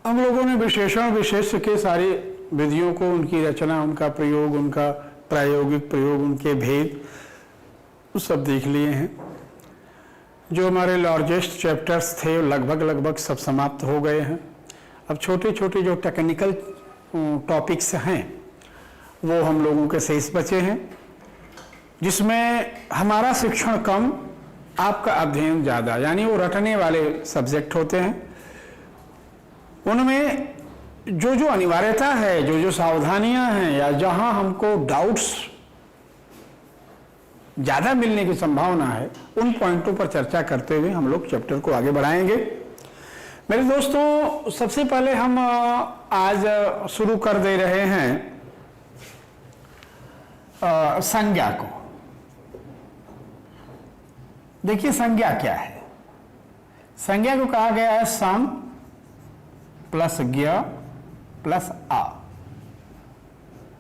हम लोगों ने विशेषण विशेष के सारी विधियों को, उनकी रचना, उनका प्रयोग, उनका प्रायोगिक प्रयोग, उनके भेद, वो सब देख लिए हैं। जो हमारे लार्जेस्ट चैप्टर्स थे लगभग सब समाप्त हो गए हैं। अब छोटे छोटे जो टेक्निकल टॉपिक्स हैं वो हम लोगों के शेष बचे हैं, जिसमें हमारा शिक्षण कम, आपका अध्ययन ज़्यादा, यानी वो रटने वाले सब्जेक्ट होते हैं। उनमें जो जो अनिवार्यता है, जो जो सावधानियां हैं, या जहां हमको डाउट्स ज़्यादा मिलने की संभावना है, उन पॉइंटों पर चर्चा करते हुए हम लोग चैप्टर को आगे बढ़ाएंगे। मेरे दोस्तों, सबसे पहले हम आज शुरू कर दे रहे हैं संज्ञा को। देखिए संज्ञा क्या है। संज्ञा को कहा गया है सम प्लस ज्ञ प्लस आ।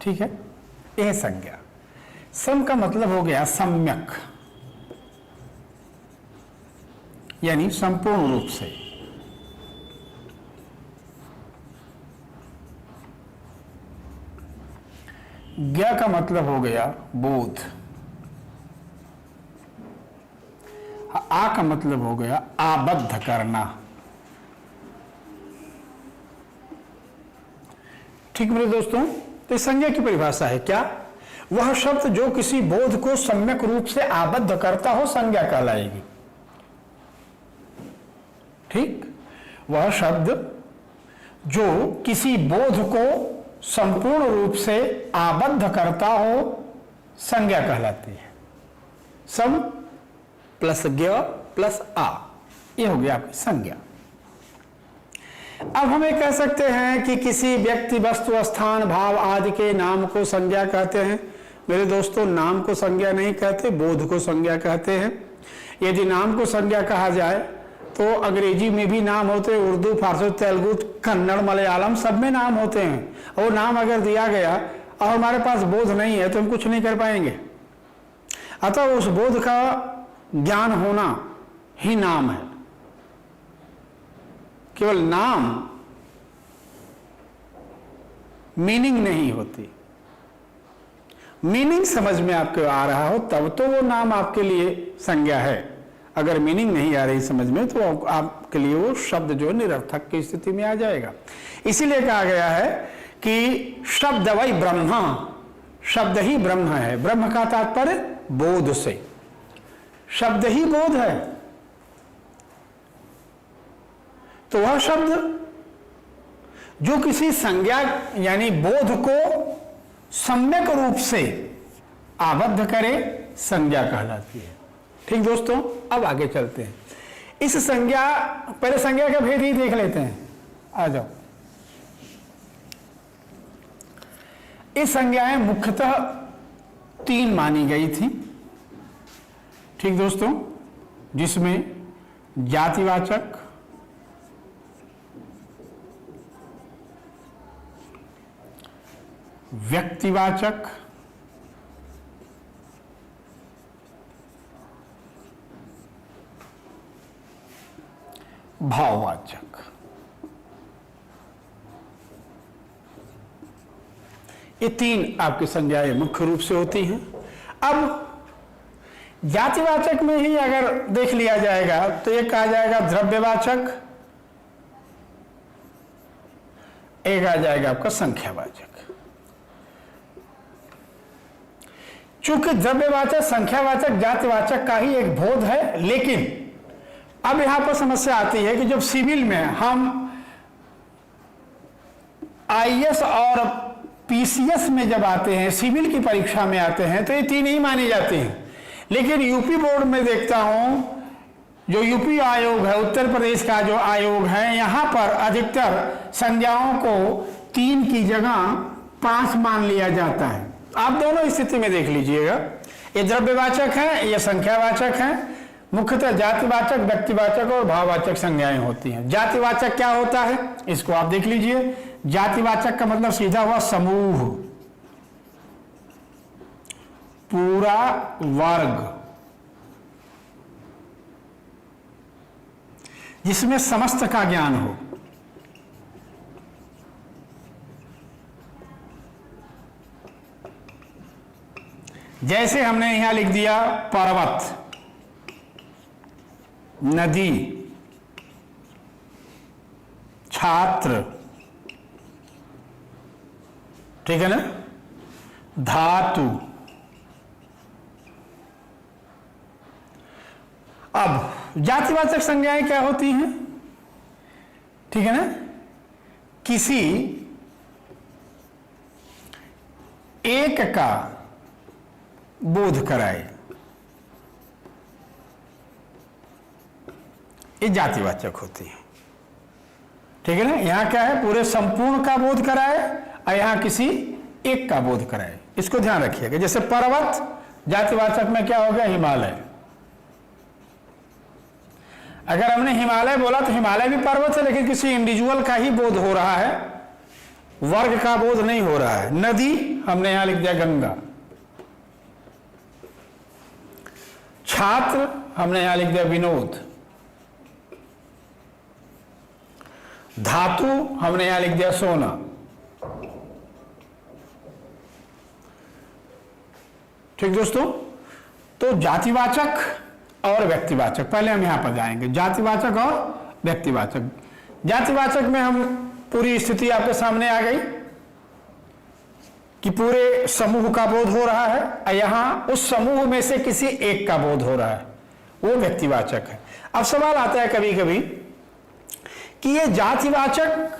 ठीक है, यह संज्ञा। सम का मतलब हो गया सम्यक, यानी संपूर्ण रूप से। ज्ञ का मतलब हो गया बोध। आ का मतलब हो गया आबद्ध करना। ठीक मेरे दोस्तों, तो इस संज्ञा की परिभाषा है क्या? वह शब्द जो किसी बोध को सम्यक रूप से आबद्ध करता हो, संज्ञा कहलाएगी। ठीक, वह शब्द जो किसी बोध को संपूर्ण रूप से आबद्ध करता हो, संज्ञा कहलाती है। सम प्लस ज्ञ प्लस आ, यह हो गया आपकी संज्ञा। अब हम ये कह सकते हैं कि किसी व्यक्ति, वस्तु, स्थान, भाव आदि के नाम को संज्ञा कहते हैं। मेरे दोस्तों, नाम को संज्ञा नहीं कहते, बोध को संज्ञा कहते हैं। यदि नाम को संज्ञा कहा जाए तो अंग्रेजी में भी नाम होते हैं, उर्दू, फारसी, तेलुगु, कन्नड़, मलयालम सब में नाम होते हैं। और नाम अगर दिया गया और हमारे पास बोध नहीं है तो हम कुछ नहीं कर पाएंगे। अतः उस बोध का ज्ञान होना ही नाम है। केवल नाम मीनिंग नहीं होती। मीनिंग समझ में आपको आ रहा हो तब तो वो नाम आपके लिए संज्ञा है। अगर मीनिंग नहीं आ रही समझ में तो आपके लिए वो शब्द जो निरर्थक की स्थिति में आ जाएगा। इसीलिए कहा गया है कि शब्द वही ब्रह्म, शब्द ही ब्रह्म है। ब्रह्म का तात्पर्य बोध से, शब्द ही बोध है। तो वह शब्द जो किसी संज्ञा यानी बोध को सम्यक रूप से आबद्ध करे, संज्ञा कहलाती है। ठीक दोस्तों, अब आगे चलते हैं। इस संज्ञा, पहले संज्ञा का भेद ही देख लेते हैं। आ जाओ। इस संज्ञाएं मुख्यतः 3 मानी गई थी। ठीक दोस्तों, जिसमें जातिवाचक, व्यक्तिवाचक, भाववाचक, ये 3 आपकी संज्ञाएं मुख्य रूप से होती हैं। अब जातिवाचक में ही अगर देख लिया जाएगा तो एक आ जाएगा द्रव्यवाचक, एक आ जाएगा आपका संख्यावाचक। चूंकि द्रव्यवाचक, संख्यावाचक, जातिवाचक का ही एक बोध है, लेकिन अब यहां पर समस्या आती है कि जब सिविल में हम आईएएस और पीसीएस में जब आते हैं, सिविल की परीक्षा में आते हैं, तो ये 3 ही मानी जाती हैं। लेकिन यूपी बोर्ड में देखता हूं, जो यूपी आयोग है, उत्तर प्रदेश का जो आयोग है, यहां पर अधिकतर संज्ञाओं को 3 की जगह 5 मान लिया जाता है। आप दोनों स्थिति में देख लीजिएगा, ये द्रव्यवाचक है, ये संख्यावाचक है। मुख्यतः जातिवाचक, व्यक्तिवाचक और भाववाचक संज्ञाएं होती हैं। जातिवाचक क्या होता है, इसको आप देख लीजिए। जातिवाचक का मतलब सीधा हुआ समूह, पूरा वर्ग, जिसमें समस्त का ज्ञान हो। जैसे हमने यहां लिख दिया पर्वत, नदी, छात्र, ठीक है ना, धातु। अब जातिवाचक संज्ञाएं क्या होती हैं? ठीक है ना, किसी एक का बोध कराए, ये जातिवाचक होती है। ठीक है ना, यहां क्या है, पूरे संपूर्ण का बोध कराए और यहां किसी एक का बोध कराए, इसको ध्यान रखिएगा। जैसे पर्वत जातिवाचक में क्या हो गया, हिमालय। अगर हमने हिमालय बोला तो हिमालय भी पर्वत है, लेकिन किसी इंडिविजुअल का ही बोध हो रहा है, वर्ग का बोध नहीं हो रहा है। नदी हमने यहां लिख दिया गंगा, छात्र हमने यहां लिख दिया विनोद, धातु हमने यहां लिख दिया सोना। ठीक दोस्तों, तो जातिवाचक और व्यक्तिवाचक, पहले हम यहां पर जाएंगे, जातिवाचक और व्यक्तिवाचक। जातिवाचक में हम पूरी स्थिति आपके सामने आ गई कि पूरे समूह का बोध हो रहा है और यहां उस समूह में से किसी एक का बोध हो रहा है, वो व्यक्तिवाचक है। अब सवाल आता है कभी कभी कि ये जातिवाचक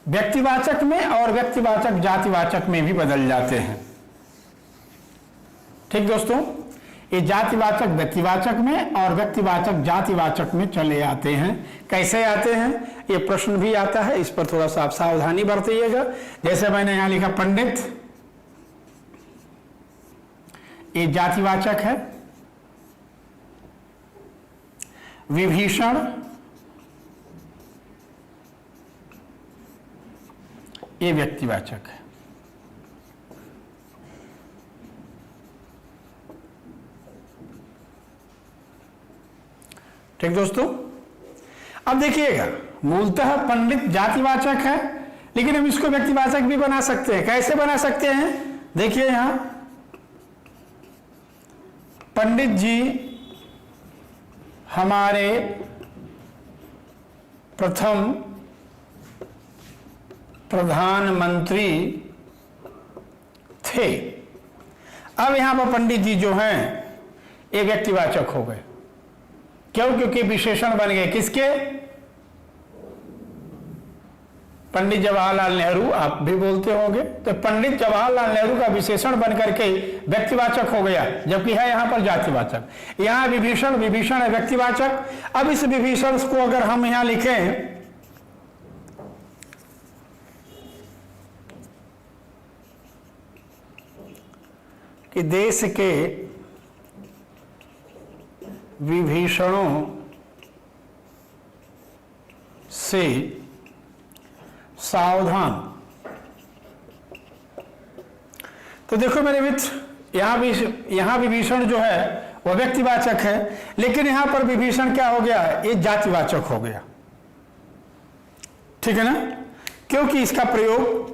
व्यक्तिवाचक में और व्यक्तिवाचक जातिवाचक में भी बदल जाते हैं। ठीक दोस्तों, ये जातिवाचक व्यक्तिवाचक में और व्यक्तिवाचक जातिवाचक में चले आते हैं। कैसे आते हैं, ये प्रश्न भी आता है, इस पर थोड़ा सा आप सावधानी बरतिएगा। जैसे मैंने यहां लिखा पंडित, ये जातिवाचक है। विभीषण ये व्यक्तिवाचक है। ठीक दोस्तों, अब देखिएगा, मूलतः पंडित जातिवाचक है, लेकिन हम इसको व्यक्तिवाचक भी बना सकते हैं। कैसे बना सकते हैं, देखिए यहां पंडित जी हमारे प्रथम प्रधानमंत्री थे। अब यहां पर पंडित जी जो हैं ये व्यक्तिवाचक हो गए। क्यों? क्योंकि विशेषण बन गए किसके, पंडित जवाहरलाल नेहरू, आप भी बोलते होंगे, तो पंडित जवाहरलाल नेहरू का विशेषण बन करके व्यक्तिवाचक हो गया, जबकि है यहां पर जातिवाचक। यहां विभीषण, विभीषण है व्यक्तिवाचक। अब इस विभीषण को अगर हम यहां लिखें कि देश के विभीषणों से सावधान, तो देखो मेरे मित्र, यहां विभीषण जो है वह व्यक्तिवाचक है, लेकिन यहां पर विभीषण क्या हो गया है, ये जातिवाचक हो गया। ठीक है ना, क्योंकि इसका प्रयोग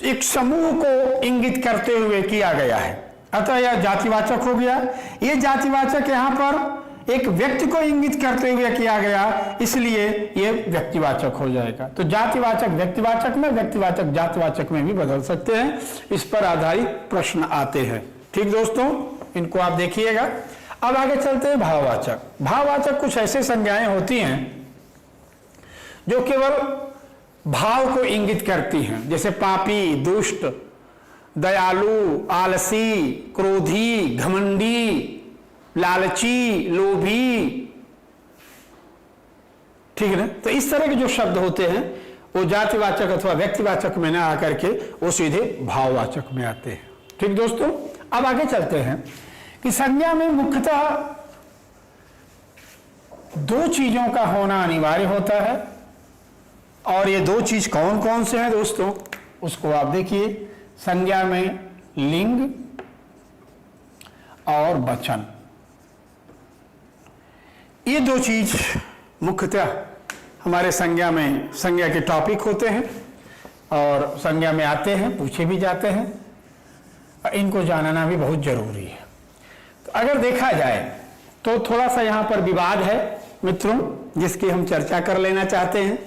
एक समूह को इंगित करते हुए किया गया है, अतः यह जातिवाचक हो गया। यह जातिवाचक यहां पर एक व्यक्ति को इंगित करते हुए किया गया, इसलिए यह व्यक्तिवाचक हो जाएगा। तो जातिवाचक व्यक्तिवाचक में, व्यक्तिवाचक जातिवाचक में भी बदल सकते हैं। इस पर आधारित प्रश्न आते हैं। ठीक दोस्तों, इनको आप देखिएगा। अब आगे चलते हैं भाववाचक। भाववाचक कुछ ऐसे संज्ञाएं होती हैं जो केवल भाव को इंगित करती हैं, जैसे पापी, दुष्ट, दयालु, आलसी, क्रोधी, घमंडी, लालची, लोभी। ठीक है ना, तो इस तरह के जो शब्द होते हैं वो जातिवाचक अथवा व्यक्तिवाचक में ना आकर के वो सीधे भाववाचक में आते हैं। ठीक दोस्तों, अब आगे चलते हैं कि संज्ञा में मुख्यतः दो चीजों का होना अनिवार्य होता है, और ये दो चीज कौन कौन से हैं दोस्तों, उसको आप देखिए। संज्ञा में लिंग और वचन, ये दो चीज मुख्यतः हमारे संज्ञा में, संज्ञा के टॉपिक होते हैं और संज्ञा में आते हैं, पूछे भी जाते हैं। इनको जानना भी बहुत जरूरी है। तो अगर देखा जाए तो थोड़ा सा यहाँ पर विवाद है मित्रों, जिसकी हम चर्चा कर लेना चाहते हैं।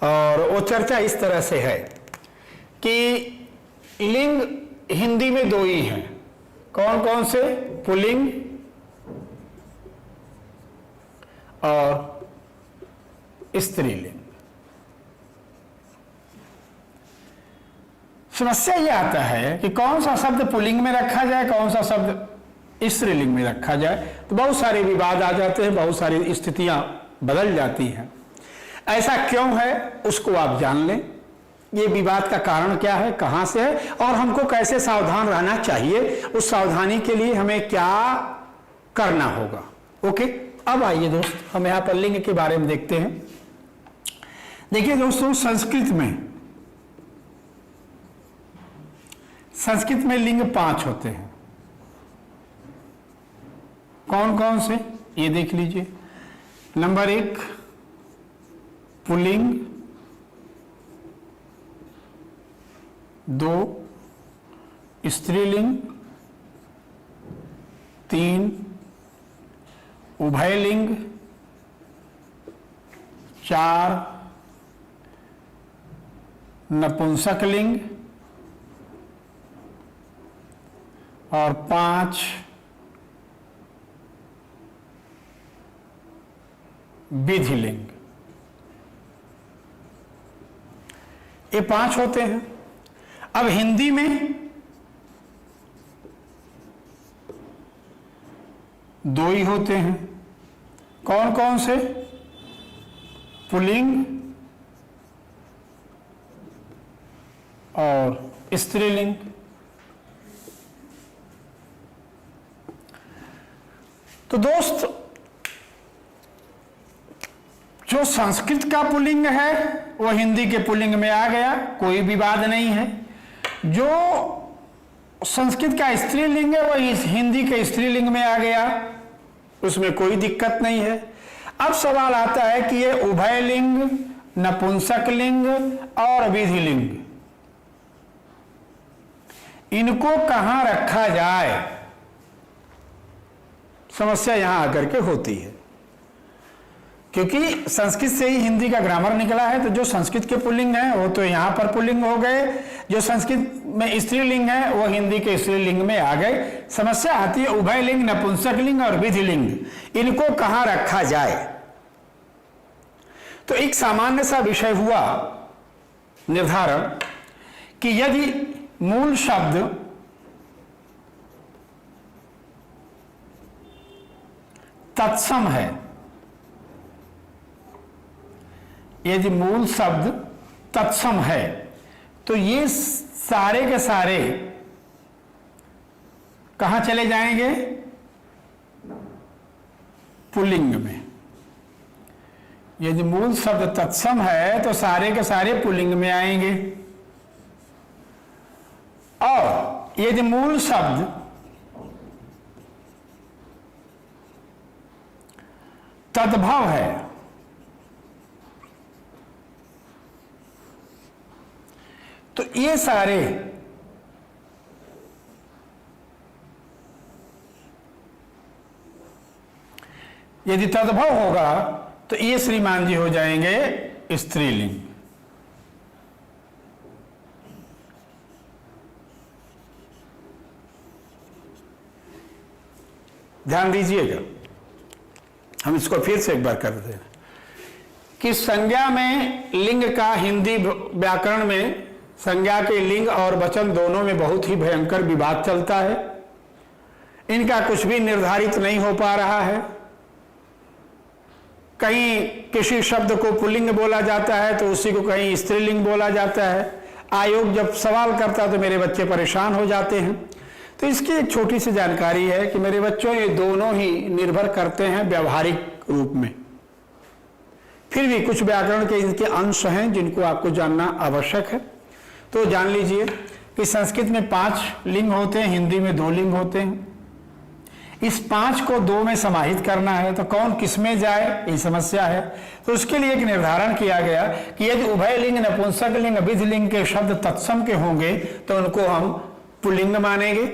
और वो चर्चा इस तरह से है कि लिंग हिंदी में दो ही हैं। कौन कौन से? पुल्लिंग और स्त्रीलिंग। समस्या ये आता है कि कौन सा शब्द पुल्लिंग में रखा जाए, कौन सा शब्द स्त्रीलिंग में रखा जाए। तो बहुत सारे विवाद आ जाते हैं, बहुत सारी स्थितियां बदल जाती हैं। ऐसा क्यों है उसको आप जान लें, ये विवाद का कारण क्या है, कहां से है और हमको कैसे सावधान रहना चाहिए, उस सावधानी के लिए हमें क्या करना होगा। ओके, अब आइए दोस्त हम यहां पर लिंग के बारे में देखते हैं। देखिए दोस्तों, संस्कृत में लिंग 5 होते हैं। कौन कौन से, ये देख लीजिए। नंबर 1 पुल्लिंग, 2 स्त्रीलिंग, 3 उभयलिंग, 4 नपुंसकलिंग और 5 विधिलिंग। ये 5 होते हैं। अब हिंदी में 2 ही होते हैं। कौन कौन से? पुल्लिंग और स्त्रीलिंग। तो दोस्त, जो संस्कृत का पुल्लिंग है वो हिंदी के पुल्लिंग में आ गया, कोई विवाद नहीं है। जो संस्कृत का स्त्रीलिंग है वो हिंदी के स्त्रीलिंग में आ गया, उसमें कोई दिक्कत नहीं है। अब सवाल आता है कि ये उभयलिंग, नपुंसकलिंग और विधिलिंग, इनको कहां रखा जाए, समस्या यहां आकर के होती है। क्योंकि संस्कृत से ही हिंदी का ग्रामर निकला है, तो जो संस्कृत के पुल्लिंग है वो तो यहां पर पुल्लिंग हो गए, जो संस्कृत में स्त्रीलिंग है वो हिंदी के स्त्रीलिंग में आ गए। समस्या आती है उभयलिंग, नपुंसकलिंग और विधिलिंग, इनको कहां रखा जाए। तो एक सामान्य सा विषय हुआ निर्धारण कि यदि मूल शब्द तत्सम है, यदि मूल शब्द तत्सम है तो ये सारे के सारे कहां चले जाएंगे? पुल्लिंग में। यदि मूल शब्द तत्सम है तो सारे के सारे पुल्लिंग में आएंगे। और यदि मूल शब्द तद्भव है तो ये सारे यदि तद्भव होगा तो ये श्रीमान जी हो जाएंगे स्त्रीलिंग। ध्यान दीजिएगा, हम इसको फिर से एक बार कर दें कि संज्ञा में लिंग का हिंदी व्याकरण में संज्ञा के लिंग और वचन दोनों में बहुत ही भयंकर विवाद चलता है। इनका कुछ भी निर्धारित नहीं हो पा रहा है। कहीं किसी शब्द को पुल्लिंग बोला जाता है तो उसी को कहीं स्त्रीलिंग बोला जाता है। आयोग जब सवाल करता तो मेरे बच्चे परेशान हो जाते हैं। तो इसकी एक छोटी सी जानकारी है कि मेरे बच्चों ये दोनों ही निर्भर करते हैं व्यवहारिक रूप में। फिर भी कुछ व्याकरण के इनके अंश हैं जिनको आपको जानना आवश्यक है। तो जान लीजिए कि संस्कृत में 5 लिंग होते हैं, हिंदी में 2 लिंग होते हैं। इस 5 को 2 में समाहित करना है तो कौन किस में जाए, ये समस्या है। तो उसके लिए एक निर्धारण किया गया कि यदि उभयलिंग, नपुंसकलिंग, विधिलिंग के शब्द तत्सम के होंगे तो उनको हम पुल्लिंग मानेंगे,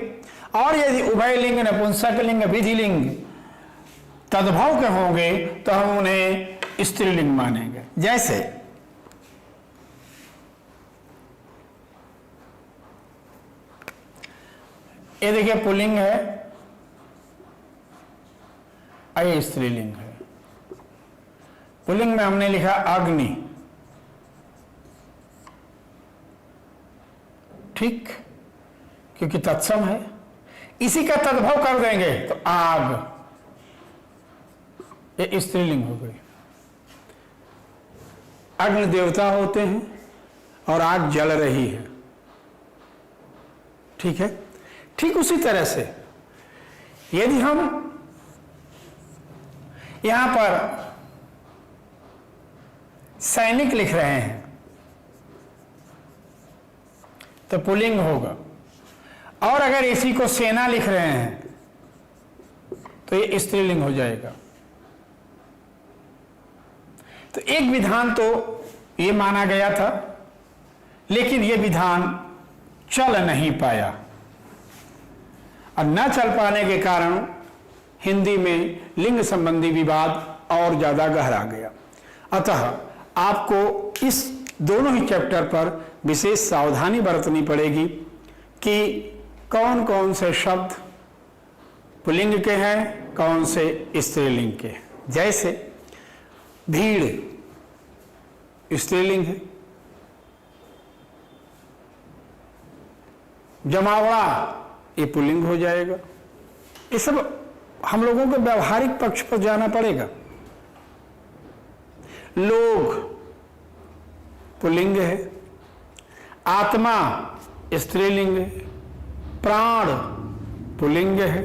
और यदि उभय लिंग, नपुंसक लिंग, विधिलिंग तद्भव के होंगे तो हम उन्हें स्त्रीलिंग मानेंगे। जैसे ये देखिए पुल्लिंग है, ये स्त्रीलिंग है। पुल्लिंग में हमने लिखा अग्नि, ठीक, क्योंकि तत्सम है। इसी का तद्भव कर देंगे तो आग, ये स्त्रीलिंग हो गई। अग्नि देवता होते हैं और आग जल रही है, ठीक है। ठीक उसी तरह से यदि हम यहां पर सैनिक लिख रहे हैं तो पुल्लिंग होगा, और अगर इसी को सेना लिख रहे हैं तो ये स्त्रीलिंग हो जाएगा। तो एक विधान तो ये माना गया था, लेकिन ये विधान चल नहीं पाया, और न चल पाने के कारण हिंदी में लिंग संबंधी विवाद और ज्यादा गहरा गया। अतः आपको इस दोनों ही चैप्टर पर विशेष सावधानी बरतनी पड़ेगी कि कौन कौन से शब्द पुल्लिंग के हैं, कौन से स्त्रीलिंग के हैं। जैसे भीड़ स्त्रीलिंग है, जमावड़ा ये पुल्लिंग हो जाएगा। ये सब हम लोगों को व्यवहारिक पक्ष पर जाना पड़ेगा। लोग पुल्लिंग है, आत्मा स्त्रीलिंग है, प्राण पुल्लिंग है,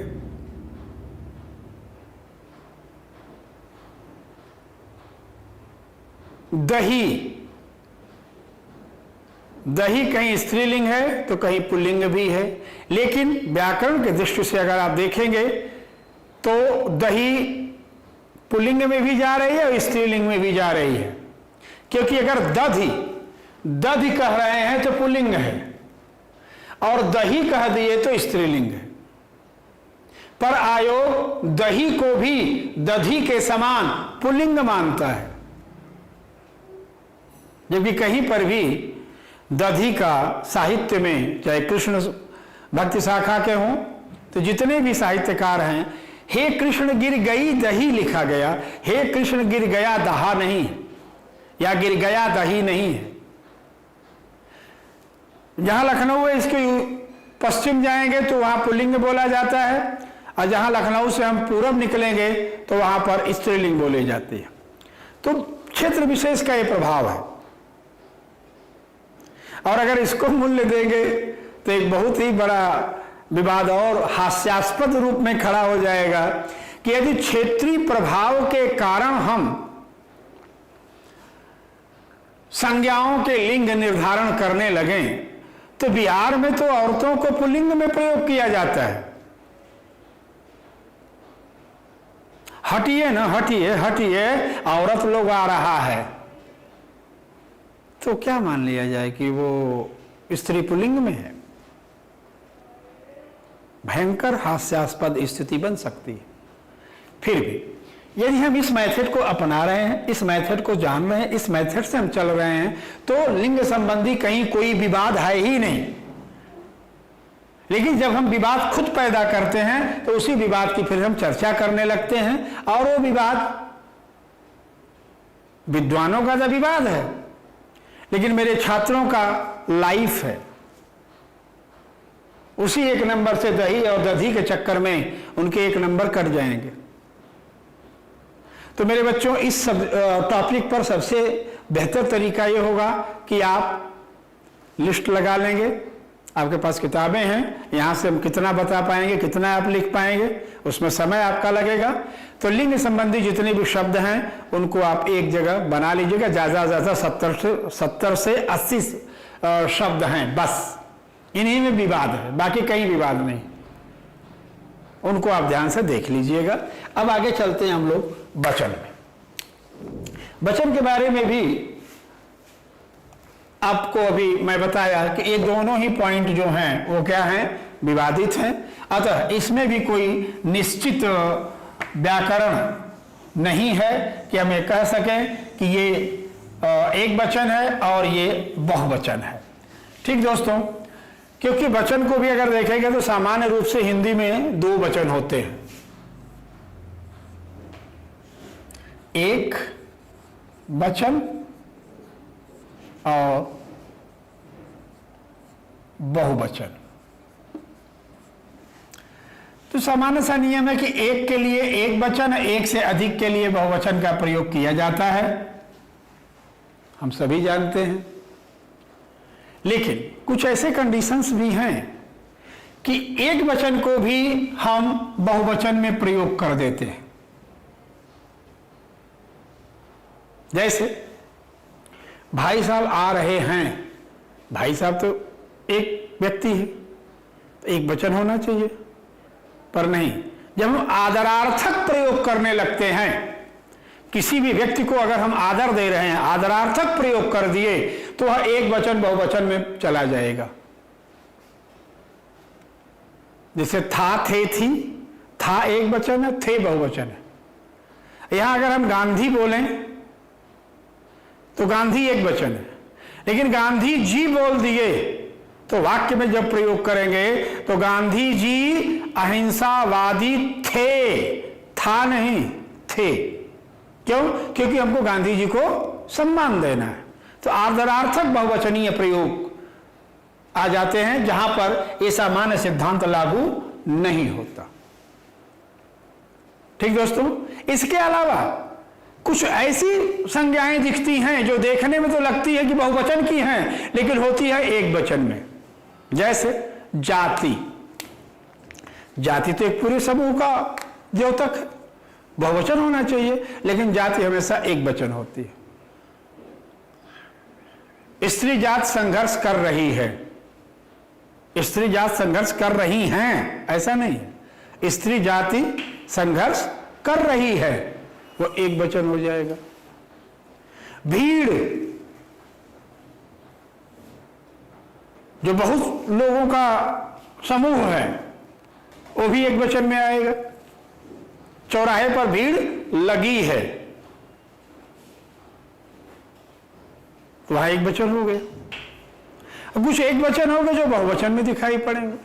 दही, दही कहीं स्त्रीलिंग है तो कहीं पुल्लिंग भी है, लेकिन व्याकरण की दृष्टि से अगर आप देखेंगे तो दही पुल्लिंग में भी जा रही है और स्त्रीलिंग में भी जा रही है, क्योंकि अगर दधि दधि कह रहे हैं तो पुल्लिंग है, और दही कह दिए तो स्त्रीलिंग है। पर आयोग दही को भी दधि के समान पुल्लिंग मानता है, जबकि कहीं पर भी दधि का साहित्य में, चाहे कृष्ण भक्ति शाखा के हों तो जितने भी साहित्यकार हैं, हे कृष्ण गिर गई दही लिखा गया, हे कृष्ण गिर गया दहा नहीं, या गिर गया दही नहीं है। जहां लखनऊ है इसके पश्चिम जाएंगे तो वहां पुल्लिंग बोला जाता है, और जहां लखनऊ से हम पूरब निकलेंगे तो वहां पर स्त्रीलिंग बोले जाती है। तो क्षेत्र विशेष का यह प्रभाव है, और अगर इसको मूल्य देंगे तो एक बहुत ही बड़ा विवाद और हास्यास्पद रूप में खड़ा हो जाएगा कि यदि क्षेत्रीय प्रभाव के कारण हम संज्ञाओं के लिंग निर्धारण करने लगें तो बिहार में तो औरतों को पुल्लिंग में प्रयोग किया जाता है। हटिए ना, हटिए हटिए, औरत लोग आ रहा है, तो क्या मान लिया जाए कि वो स्त्री पुल्लिंग में है? भयंकर हास्यास्पद स्थिति बन सकती है। फिर भी यदि हम इस मेथड को अपना रहे हैं, इस मेथड को जान रहे हैं, इस मेथड से हम चल रहे हैं, तो लिंग संबंधी कहीं कोई विवाद है ही नहीं। लेकिन जब हम विवाद खुद पैदा करते हैं तो उसी विवाद की फिर हम चर्चा करने लगते हैं, और वो विवाद विद्वानों का तो विवाद है, लेकिन मेरे छात्रों का लाइफ है। उसी एक नंबर से दही और दधी के चक्कर में उनके एक नंबर कट जाएंगे। तो मेरे बच्चों, इस टॉपिक पर सबसे बेहतर तरीका ये होगा कि आप लिस्ट लगा लेंगे। आपके पास किताबें हैं, यहां से हम कितना बता पाएंगे, कितना आप लिख पाएंगे, उसमें समय आपका लगेगा। तो लिंग संबंधी जितने भी शब्द हैं उनको आप एक जगह बना लीजिएगा। ज्यादा ज्यादा 70 से 80 शब्द हैं, बस इन्हीं में विवाद है, बाकी कहीं विवाद नहीं। उनको आप ध्यान से देख लीजिएगा। अब आगे चलते हैं हम लोग वचन में। वचन के बारे में भी आपको अभी मैं बताया कि ये दोनों ही पॉइंट जो हैं वो क्या हैं, विवादित हैं। अतः इसमें भी कोई निश्चित व्याकरण नहीं है कि हम ये कह सकें कि ये एक वचन है और ये बहुवचन है। ठीक दोस्तों, क्योंकि वचन को भी अगर देखेंगे तो सामान्य रूप से हिंदी में दो वचन होते हैं, एक वचन और बहुवचन। तो सामान्य सा नियम है कि एक के लिए एक वचन, एक से अधिक के लिए बहुवचन का प्रयोग किया जाता है, हम सभी जानते हैं। लेकिन कुछ ऐसे कंडीशंस भी हैं कि एक वचन को भी हम बहुवचन में प्रयोग कर देते हैं। जैसे भाई साहब आ रहे हैं, भाई साहब तो एक व्यक्ति है, तो एक वचन होना चाहिए, पर नहीं। जब हम आदरार्थक प्रयोग करने लगते हैं, किसी भी व्यक्ति को अगर हम आदर दे रहे हैं, आदरार्थक प्रयोग कर दिए, तो वह एक वचन बहुवचन में चला जाएगा। जैसे था, थे, थी, था एक वचन है, थे बहुवचन है। यहां अगर हम गांधी बोलें तो गांधी एक वचन है, लेकिन गांधी जी बोल दिए तो वाक्य में जब प्रयोग करेंगे तो गांधी जी अहिंसावादी थे, था नहीं, थे। क्यों? क्योंकि हमको गांधी जी को सम्मान देना है। तो आदरार्थक बहुवचनीय प्रयोग आ जाते हैं जहां पर ये सामान्य सिद्धांत लागू नहीं होता। ठीक दोस्तों, इसके अलावा कुछ ऐसी संज्ञाएं दिखती हैं जो देखने में तो लगती है कि बहुवचन की हैं, लेकिन होती है एक वचन में। जैसे जाति, जाति तो एक पूरे समूह का द्योतक है, बहुवचन होना चाहिए, लेकिन जाति हमेशा एक वचन होती है। स्त्री जात संघर्ष कर रही है, स्त्री जात संघर्ष कर रही हैं, ऐसा नहीं है। स्त्री जाति संघर्ष कर रही है, वो एक वचन हो जाएगा। भीड़, जो बहुत लोगों का समूह है, वो भी एक वचन में आएगा। चौराहे पर भीड़ लगी है, तो वहां एक वचन हो गया। अब कुछ एक वचन हो गए जो बहुवचन में दिखाई पड़ेंगे,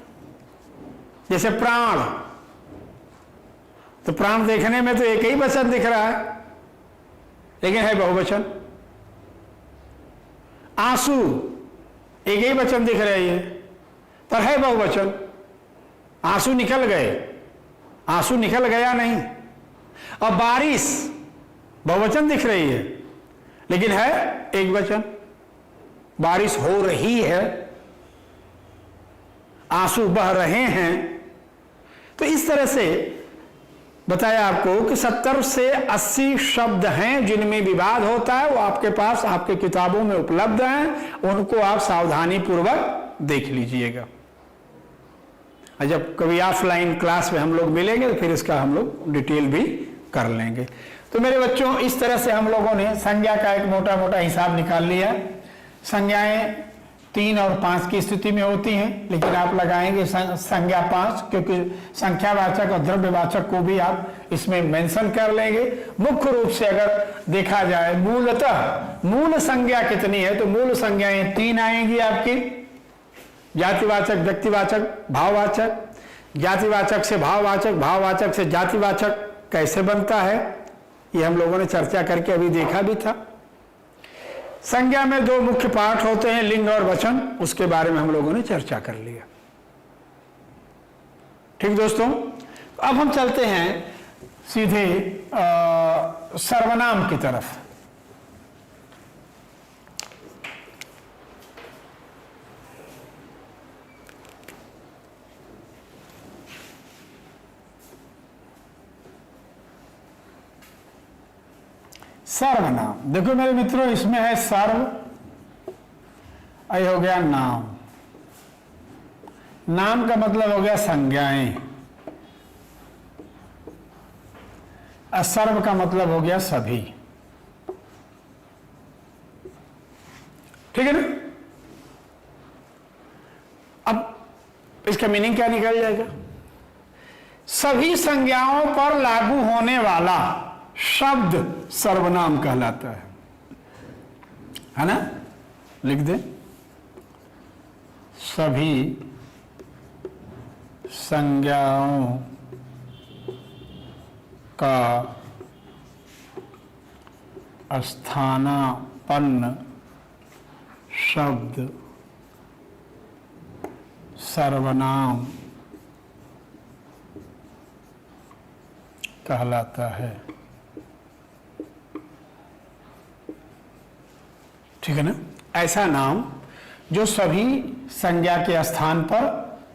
जैसे प्राण। तो प्राण देखने में तो एक ही वचन दिख रहा है, लेकिन है बहुवचन। आंसू, एक ही वचन दिख रही है, पर है बहुवचन। आंसू निकल गए, आंसू निकल गया नहीं। और बारिश, बहुवचन दिख रही है, लेकिन है एक वचन। बारिश हो रही है, आंसू बह रहे हैं। तो इस तरह से बताया आपको कि 70 से 80 शब्द हैं जिनमें विवाद होता है, वो आपके पास आपके किताबों में उपलब्ध हैं, उनको आप सावधानी पूर्वक देख लीजिएगा। और जब कभी ऑफलाइन क्लास में हम लोग मिलेंगे तो फिर इसका हम लोग डिटेल भी कर लेंगे। तो मेरे बच्चों, इस तरह से हम लोगों ने संज्ञा का एक मोटा मोटा हिसाब निकाल लिया। संज्ञाएं 3 और 5 की स्थिति में होती हैं, लेकिन आप लगाएंगे संज्ञा 5, क्योंकि संख्यावाचक और द्रव्यवाचक को भी आप इसमें मेंशन कर लेंगे। मुख्य रूप से अगर देखा जाए मूलतः मूल संज्ञा कितनी है, तो मूल संज्ञाएं 3 आएंगी आपकी। जातिवाचक, व्यक्तिवाचक, भाववाचक। जातिवाचक से भाववाचक, भाववाचक से जातिवाचक कैसे बनता है, ये हम लोगों ने चर्चा करके अभी देखा भी था। संज्ञा में 2 मुख्य पार्ट होते हैं, लिंग और वचन, उसके बारे में हम लोगों ने चर्चा कर लिया। ठीक दोस्तों, अब हम चलते हैं सीधे सर्वनाम की तरफ। सर्वनाम, देखो मेरे मित्रों, इसमें है सर्व, ये हो गया नाम। नाम का मतलब हो गया संज्ञाएं, और सर्व का मतलब हो गया सभी। ठीक है ना? इसका मीनिंग क्या निकल जाएगा? सभी संज्ञाओं पर लागू होने वाला शब्द सर्वनाम कहलाता है ना? लिख दे, सभी संज्ञाओं का स्थानापन्न शब्द सर्वनाम कहलाता है। ठीक है ना? ऐसा नाम जो सभी संज्ञा के स्थान पर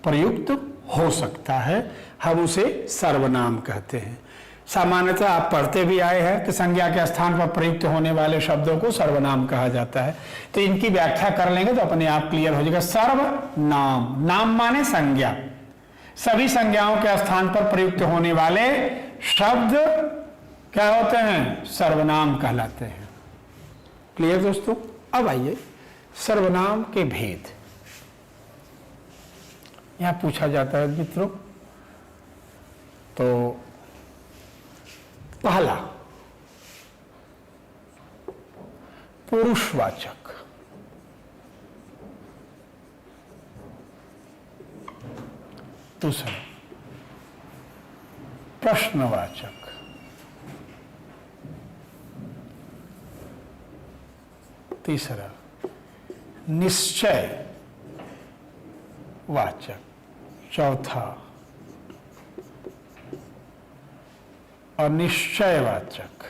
प्रयुक्त हो सकता है, हम उसे सर्वनाम कहते हैं। सामान्यतः आप पढ़ते भी आए हैं कि संज्ञा के स्थान पर प्रयुक्त होने वाले शब्दों को सर्वनाम कहा जाता है। तो इनकी व्याख्या कर लेंगे तो अपने आप क्लियर हो जाएगा। सर्वनाम, नाम माने संज्ञा, सभी संज्ञाओं के स्थान पर प्रयुक्त होने वाले शब्द क्या होते हैं? सर्वनाम कहलाते हैं। क्लियर दोस्तों? अब आइए सर्वनाम के भेद। यहां पूछा जाता है मित्रों, तो पहला पुरुषवाचक, दूसरा प्रश्नवाचक, तीसरा निश्चय वाचक, चौथा अनिश्चयवाचक।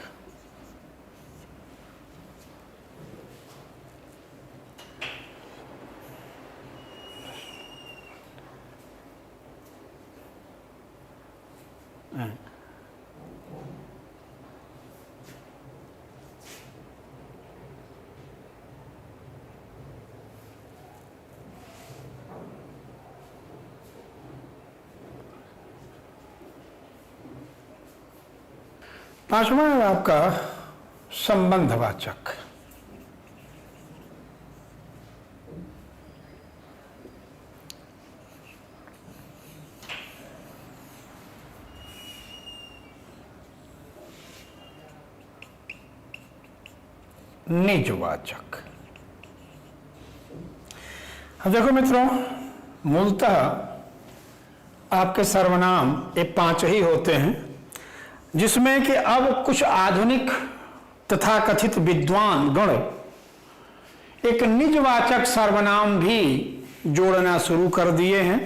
पांचवा है आपका संबंधवाचक। निजवाचक। अब देखो मित्रों, मूलतः आपके सर्वनाम ये 5 ही होते हैं, जिसमें कि अब कुछ आधुनिक तथा कथित विद्वान गण एक निजवाचक सर्वनाम भी जोड़ना शुरू कर दिए हैं।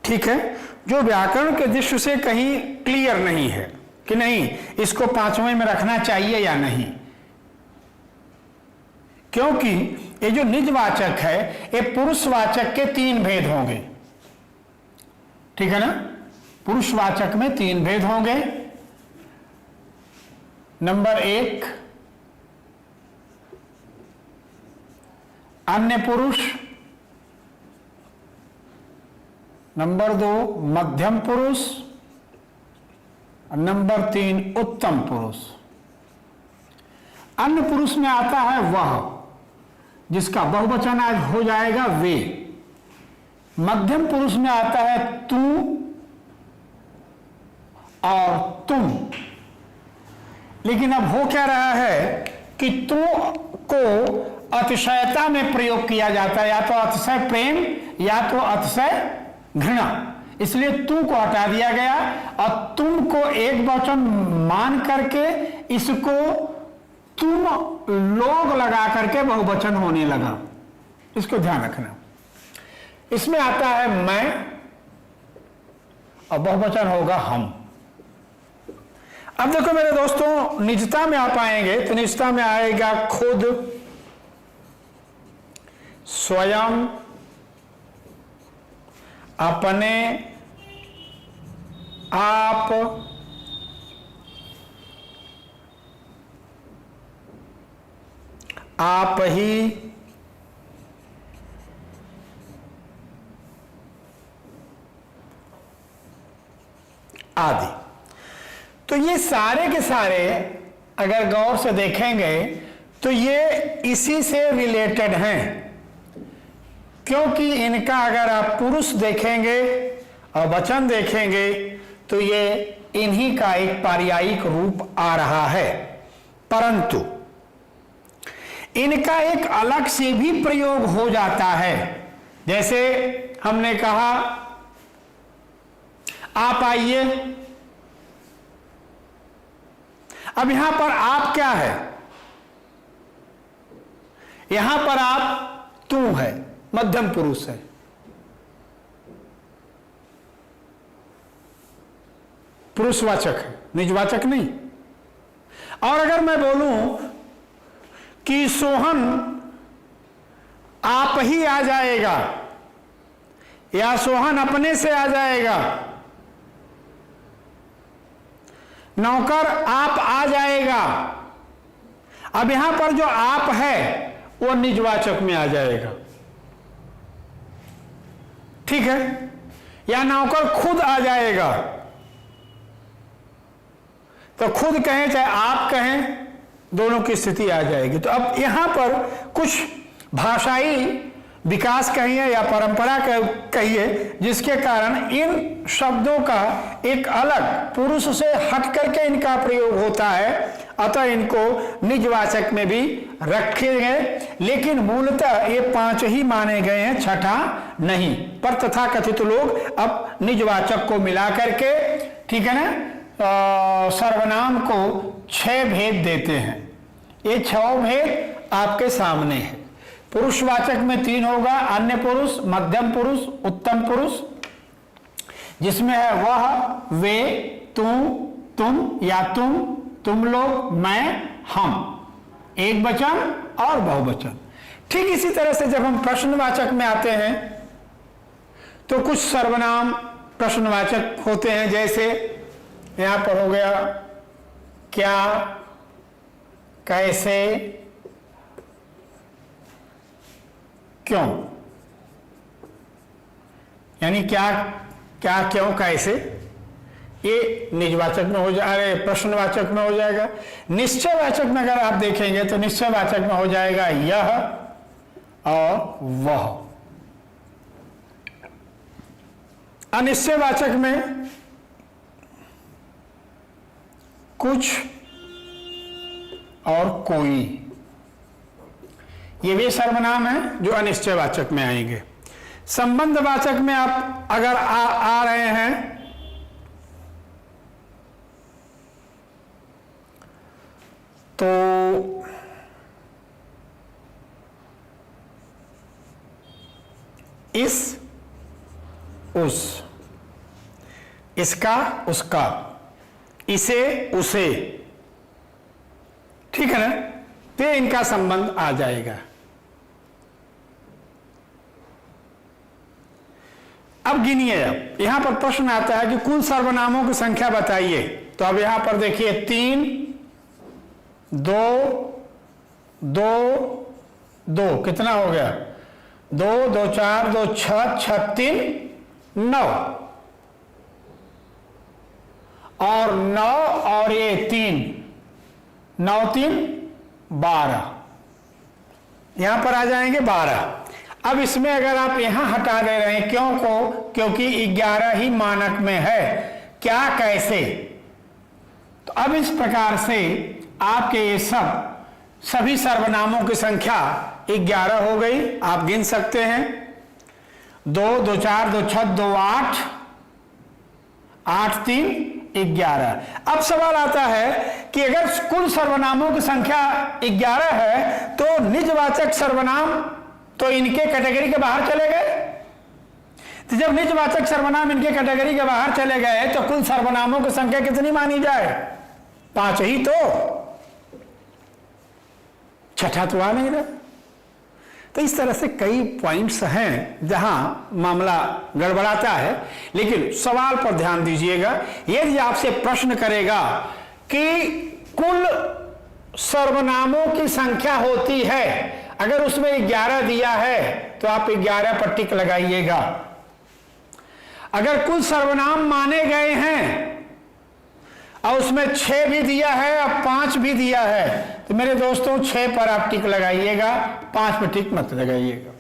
ठीक है, जो व्याकरण के दृष्टि से कहीं क्लियर नहीं है कि नहीं इसको 5वें में रखना चाहिए या नहीं, क्योंकि ये जो निजवाचक है ये पुरुषवाचक के 3 भेद होंगे। ठीक है ना? पुरुषवाचक में 3 भेद होंगे। नंबर 1 अन्य पुरुष, नंबर 2 मध्यम पुरुष, नंबर 3 उत्तम पुरुष। अन्य पुरुष में आता है वह, जिसका बहुवचन आज हो जाएगा वे। मध्यम पुरुष में आता है तू और तुम। लेकिन अब हो क्या रहा है कि तू को अतिशयता में प्रयोग किया जाता है, या तो अतिशय प्रेम या तो अतिशय घृणा, इसलिए तू को हटा दिया गया और तुम को एक वचन मान करके इसको तुम लोग लगा करके बहुवचन होने लगा। इसको ध्यान रखना। इसमें आता है मैं और बहुवचन होगा हम। अब देखो मेरे दोस्तों, निजता में आप आएंगे तो निजता में आएगा खुद, स्वयं, अपने, आप, आप ही, आदि। तो ये सारे के सारे अगर गौर से देखेंगे तो ये इसी से रिलेटेड हैं। क्योंकि इनका अगर आप पुरुष देखेंगे और वचन देखेंगे तो ये इन्हीं का एक पारियायिक रूप आ रहा है, परंतु इनका एक अलग से भी प्रयोग हो जाता है। जैसे हमने कहा आप आइए, अब यहां पर आप क्या है, यहां पर आप तू है, मध्यम पुरुष है। पुरुषवाचक है, निजवाचक नहीं। और अगर मैं बोलूं कि सोहन आप ही आ जाएगा या सोहन अपने से आ जाएगा, नौकर आप आ जाएगा, अब यहां पर जो आप है वो निजवाचक में आ जाएगा, ठीक है। या नौकर खुद आ जाएगा, तो खुद कहें चाहे आप कहें, दोनों की स्थिति आ जाएगी। तो अब यहां पर कुछ भाषाई विकास कहिए या परंपरा कहिए, जिसके कारण इन शब्दों का एक अलग पुरुष से हट करके इनका प्रयोग होता है, अतः इनको निजवाचक में भी रखे गए। लेकिन मूलतः ये 5 ही माने गए हैं, छठा नहीं। पर तथाकथित लोग अब निजवाचक को मिला करके, ठीक है ना, सर्वनाम को 6 भेद देते हैं। ये 6 भेद आपके सामने है। पुरुषवाचक में 3 होगा, अन्य पुरुष, मध्यम पुरुष, उत्तम पुरुष, जिसमें है वह, वे, तुम या तुम लोग, मैं, हम, एक वचन और बहुवचन। ठीक इसी तरह से जब हम प्रश्नवाचक में आते हैं तो कुछ सर्वनाम प्रश्नवाचक होते हैं। जैसे यहां पर हो गया क्या, कैसे, क्यों, यानी क्या क्या क्यों कैसे, ये निजवाचक में हो जाए, प्रश्नवाचक में हो जाएगा। निश्चयवाचक में अगर आप देखेंगे तो निश्चयवाचक में हो जाएगा यह और वह। अनिश्चयवाचक में कुछ और कोई, ये वे सर्वनाम है जो अनिश्चयवाचक में आएंगे। संबंधवाचक में आप अगर आ रहे हैं तो इस, उस, इसका, उसका, इसे, उसे, ठीक है ना, तो इनका संबंध आ जाएगा। अब गिनिए, अब यहां पर प्रश्न आता है कि कुल सर्वनामों की संख्या बताइए। तो अब यहां पर देखिए 3, 2, 2, 2, कितना हो गया, 2, 2, 4, 2, 6, 6, 3, 9, और 9 और ये 3, 9, 3, 12, यहां पर आ जाएंगे 12। अब इसमें अगर आप यहां हटा दे रहे हैं क्यों को, क्योंकि 11 ही मानक में है, क्या, कैसे, तो अब इस प्रकार से आपके ये सभी सर्वनामों की संख्या 11 हो गई। आप गिन सकते हैं 2, 2, 4, 2, 6, 2, 8, 8, 3, 11। अब सवाल आता है कि अगर कुल सर्वनामों की संख्या 11 है तो निजवाचक सर्वनाम तो इनके कैटेगरी के बाहर चले गए। तो जब निजवाचक सर्वनाम इनके कैटेगरी के बाहर चले गए तो कुल सर्वनामों की संख्या कितनी मानी जाए, 5 ही तो, छठा तो आ नहीं रहा। तो इस तरह से कई पॉइंट्स हैं जहां मामला गड़बड़ाता है। लेकिन सवाल पर ध्यान दीजिएगा, यदि आपसे प्रश्न करेगा कि कुल सर्वनामों की संख्या होती है, अगर उसमें 11 दिया है तो आप 11 पर टिक लगाइएगा। अगर कुल सर्वनाम माने गए हैं और उसमें 6 भी दिया है और 5 भी दिया है तो मेरे दोस्तों 6 पर आप टिक लगाइएगा, 5 पर टिक मत लगाइएगा।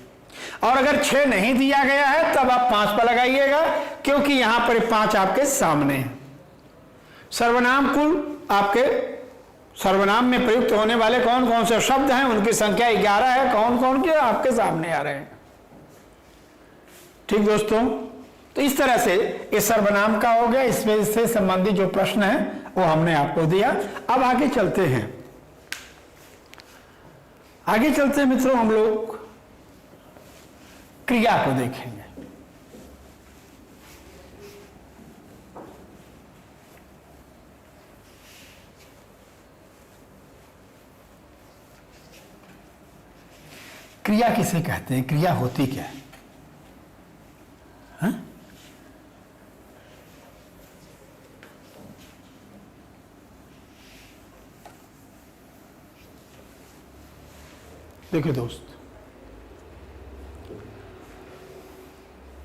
और अगर 6 नहीं दिया गया है तब आप 5 पर लगाइएगा, क्योंकि यहां पर 5 आपके सामने है। सर्वनाम कुल आपके सर्वनाम में प्रयुक्त होने वाले कौन कौन से शब्द हैं, उनकी संख्या 11 है। कौन कौन के आपके सामने आ रहे हैं। ठीक दोस्तों, तो इस तरह से ये सर्वनाम का हो गया, इसमें से संबंधित जो प्रश्न है वो हमने आपको दिया। अब आगे चलते हैं, आगे चलते हैं मित्रों, हम लोग क्रिया को देखेंगे। क्रिया किसे कहते हैं, क्रिया होती क्या है? हाँ? देखिए दोस्त,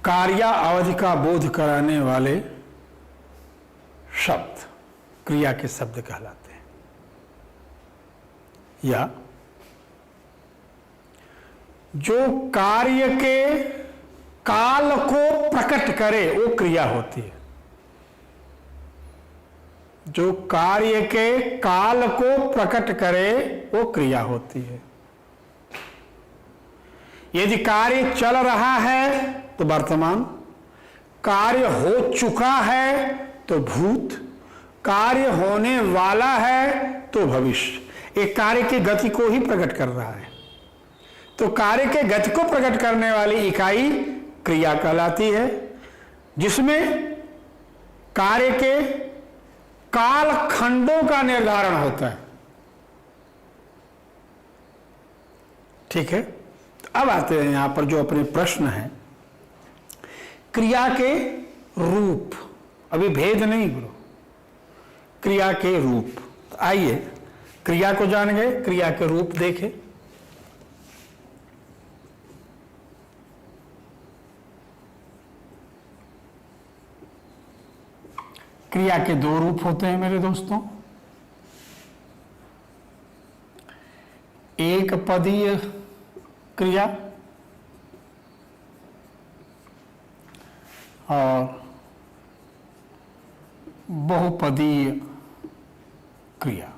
कार्य अवधि का बोध कराने वाले शब्द क्रिया के शब्द कहलाते हैं, या जो कार्य के काल को प्रकट करे वो क्रिया होती है। जो कार्य के काल को प्रकट करे वो क्रिया होती है। यदि कार्य चल रहा है तो वर्तमान, कार्य हो चुका है तो भूत, कार्य होने वाला है तो भविष्य। एक कार्य की गति को ही प्रकट कर रहा है, तो कार्य के गति को प्रकट करने वाली इकाई क्रिया कहलाती है, जिसमें कार्य के काल खंडों का निर्धारण होता है। ठीक है, तो अब आते हैं यहां पर जो अपने प्रश्न है, क्रिया के रूप। अभी भेद नहीं गुरु, क्रिया के रूप। तो आइए क्रिया को जान गए, क्रिया के रूप देखें। क्रिया के 2 रूप होते हैं मेरे दोस्तों, एक पदीय क्रिया और बहुपदीय क्रिया।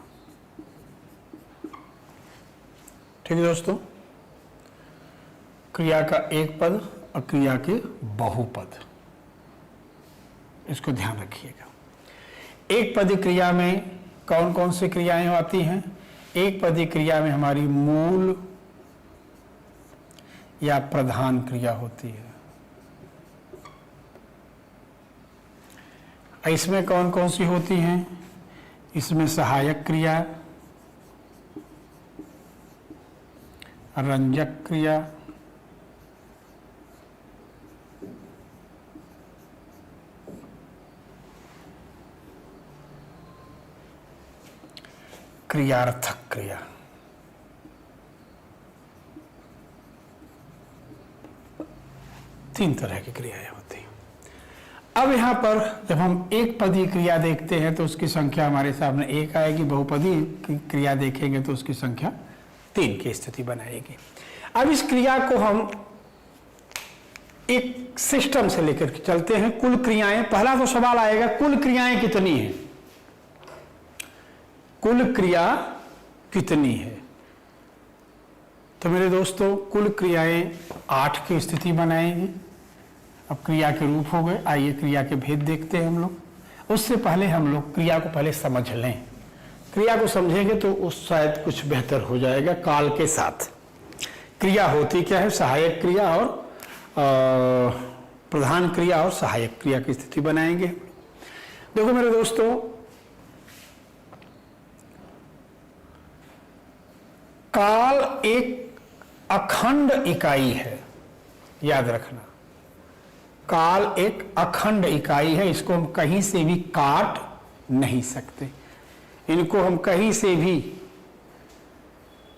ठीक है दोस्तों, क्रिया का एक पद और क्रिया के बहुपद, इसको ध्यान रखिएगा। एक पदी क्रिया में कौन कौन सी क्रियाएं आती हैं? एक पदी क्रिया में हमारी मूल या प्रधान क्रिया होती है। इसमें कौन कौन सी होती हैं? इसमें सहायक क्रिया, रंजक क्रिया, क्रियार्थक क्रिया। तीन तरह की क्रियाएं होती हैं। अब यहां पर जब हम एक पदी क्रिया देखते हैं तो उसकी संख्या हमारे सामने 1 आएगी, बहुपदी क्रिया देखेंगे तो उसकी संख्या 3 की स्थिति बनाएगी। अब इस क्रिया को हम एक सिस्टम से लेकर के चलते हैं। कुल क्रियाएं, पहला तो सवाल आएगा कुल क्रियाएं कितनी है? कुल क्रिया कितनी है? तो मेरे दोस्तों कुल क्रियाएं 8 की स्थिति बनाएंगी। अब क्रिया के रूप हो गए, आइए क्रिया के भेद देखते हैं हम लोग। उससे पहले हम लोग क्रिया को पहले समझ लें। क्रिया को समझेंगे तो उस शायद कुछ बेहतर हो जाएगा काल के साथ। क्रिया होती क्या है? सहायक क्रिया और प्रधान क्रिया और सहायक क्रिया की स्थिति बनाएंगे। देखो मेरे दोस्तों, काल एक अखंड इकाई है, याद रखना। काल एक अखंड इकाई है, इसको हम कहीं से भी काट नहीं सकते, इनको हम कहीं से भी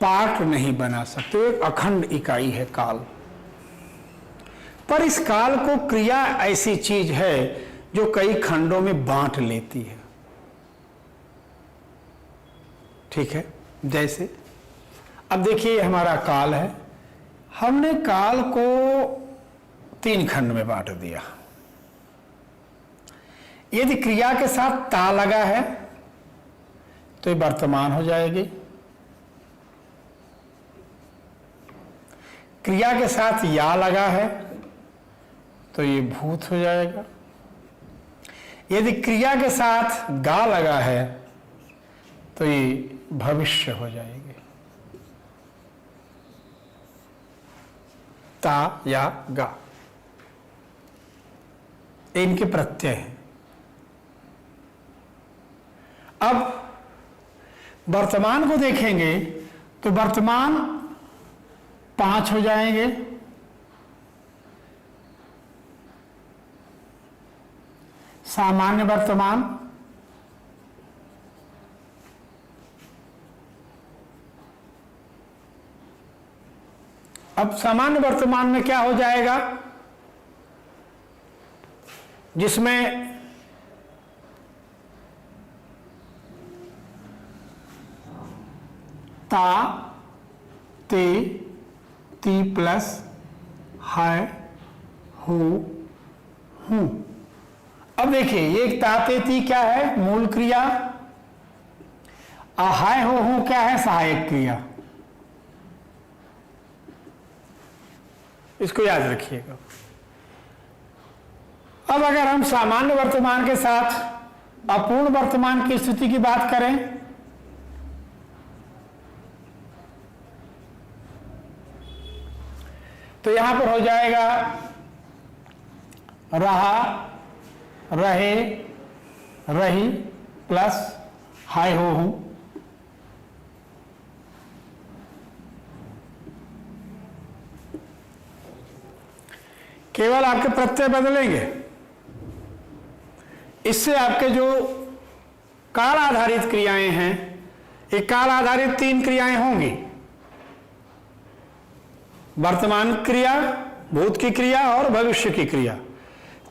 पार्ट नहीं बना सकते। एक अखंड इकाई है काल। पर इस काल को क्रिया ऐसी चीज है जो कई खंडों में बांट लेती है। ठीक है, जैसे अब देखिए हमारा काल है, हमने काल को 3 खंड में बांट दिया। यदि क्रिया के साथ ता लगा है तो ये वर्तमान हो जाएगी, क्रिया के साथ या लगा है तो ये भूत हो जाएगा, यदि क्रिया के साथ गा लगा है तो ये भविष्य हो जाएगी। ता या गा इनके प्रत्यय हैं। अब वर्तमान को देखेंगे तो वर्तमान 5 हो जाएंगे, सामान्य वर्तमान, अब सामान्य वर्तमान में क्या हो जाएगा, जिसमें ता, ते, ती प्लस है, हो, हूं। अब देखिए ये ता, ते, ती क्या है, मूल क्रिया, है, हो, हूं क्या है, सहायक क्रिया। इसको याद रखिएगा। अब अगर हम सामान्य वर्तमान के साथ अपूर्ण वर्तमान की स्थिति की बात करें तो यहां पर हो जाएगा रहा, रहे, रही प्लस हाय, हो, हूं। केवल आपके प्रत्यय बदलेंगे, इससे आपके जो काल आधारित क्रियाएं हैं, ये काल आधारित 3 क्रियाएं होंगी, वर्तमान क्रिया, भूत की क्रिया और भविष्य की क्रिया।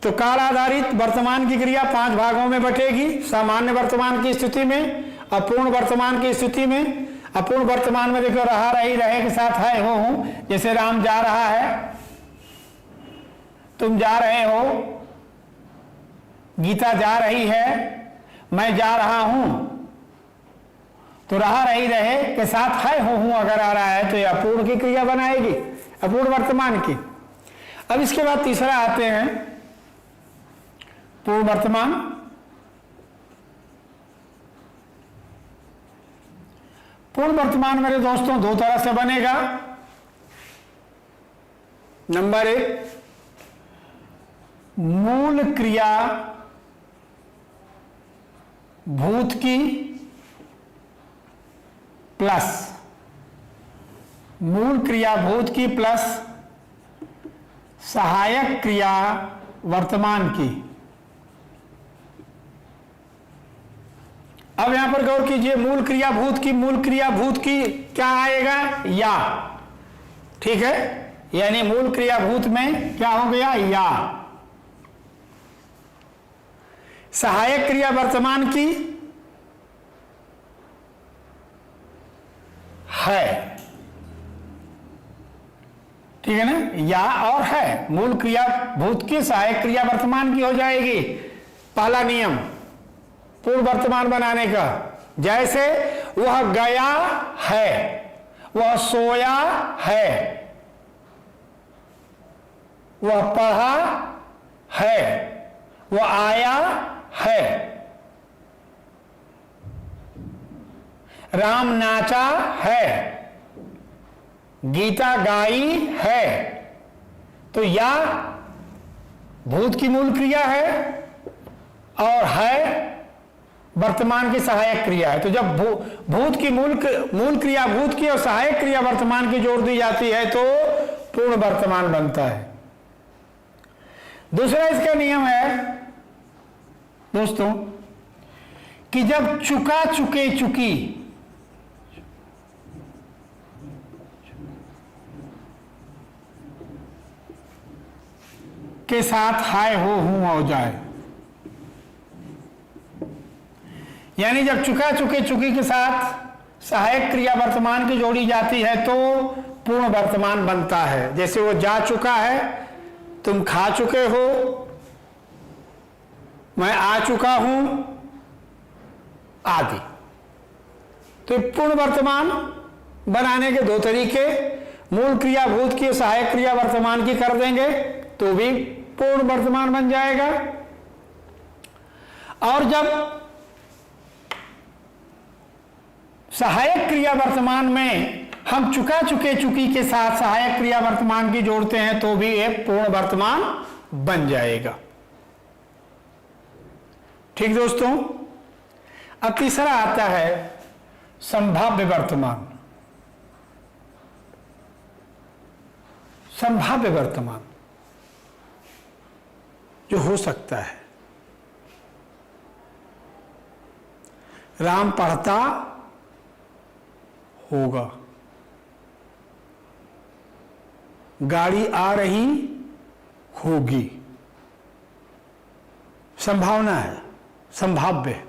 तो काल आधारित वर्तमान की क्रिया 5 भागों में बटेगी, सामान्य वर्तमान की स्थिति में, अपूर्ण वर्तमान की स्थिति में। अपूर्ण वर्तमान में देखो रहा, रही, रहे के साथ है, हो, हूं। जैसे राम जा रहा है, तुम जा रहे हो, गीता जा रही है, मैं जा रहा हूं। तो रहा, रही, रहे के साथ है, हो, हूं अगर आ रहा है तो यह अपूर्ण की क्रिया बनाएगी, अपूर्ण वर्तमान की। अब इसके बाद तीसरा आते हैं पूर्ण वर्तमान। पूर्ण वर्तमान मेरे दोस्तों 2 तरह से बनेगा। नंबर 1, मूल क्रिया भूत की प्लस, मूल क्रिया भूत की प्लस सहायक क्रिया वर्तमान की। अब यहां पर गौर कीजिए, मूल क्रिया भूत की, मूल क्रिया भूत की क्या आएगा, या, ठीक है, यानी मूल क्रिया भूत में क्या हो गया, या। सहायक क्रिया वर्तमान की है, ठीक है ना, या और है। मूल क्रिया भूत की, सहायक क्रिया वर्तमान की हो जाएगी। पहला नियम पूर्ण वर्तमान बनाने का, जैसे वह गया है, वह सोया है, वह पढ़ा है, वह आया है, राम नाचा है, गीता गाई है। तो या भूत की मूल क्रिया है और है वर्तमान की सहायक क्रिया है। तो जब भूत की मूल क्रिया भूत की और सहायक क्रिया वर्तमान की जोड़ दी जाती है तो पूर्ण वर्तमान बनता है। दूसरा इसका नियम है दोस्तों कि जब चुका, चुके, चुकी के साथ हाय, हो, हूं हो जाए, यानी जब चुका, चुके, चुकी के साथ सहायक क्रिया वर्तमान की जोड़ी जाती है तो पूर्ण वर्तमान बनता है। जैसे वो जा चुका है, तुम खा चुके हो, मैं आ चुका हूं, आदि। तो पूर्ण वर्तमान बनाने के दो तरीके, मूल क्रिया भूत की सहायक क्रिया वर्तमान की कर देंगे तो भी पूर्ण वर्तमान बन जाएगा। और जब सहायक क्रिया वर्तमान में हम चुका चुके चुकी के साथ सहायक क्रिया वर्तमान की जोड़ते हैं तो भी एक पूर्ण वर्तमान बन जाएगा। ठीक दोस्तों, अब तीसरा आता है संभाव्य वर्तमान। संभाव्य वर्तमान जो हो सकता है, राम पढ़ता होगा, गाड़ी आ रही होगी, संभावना है, संभाव्य।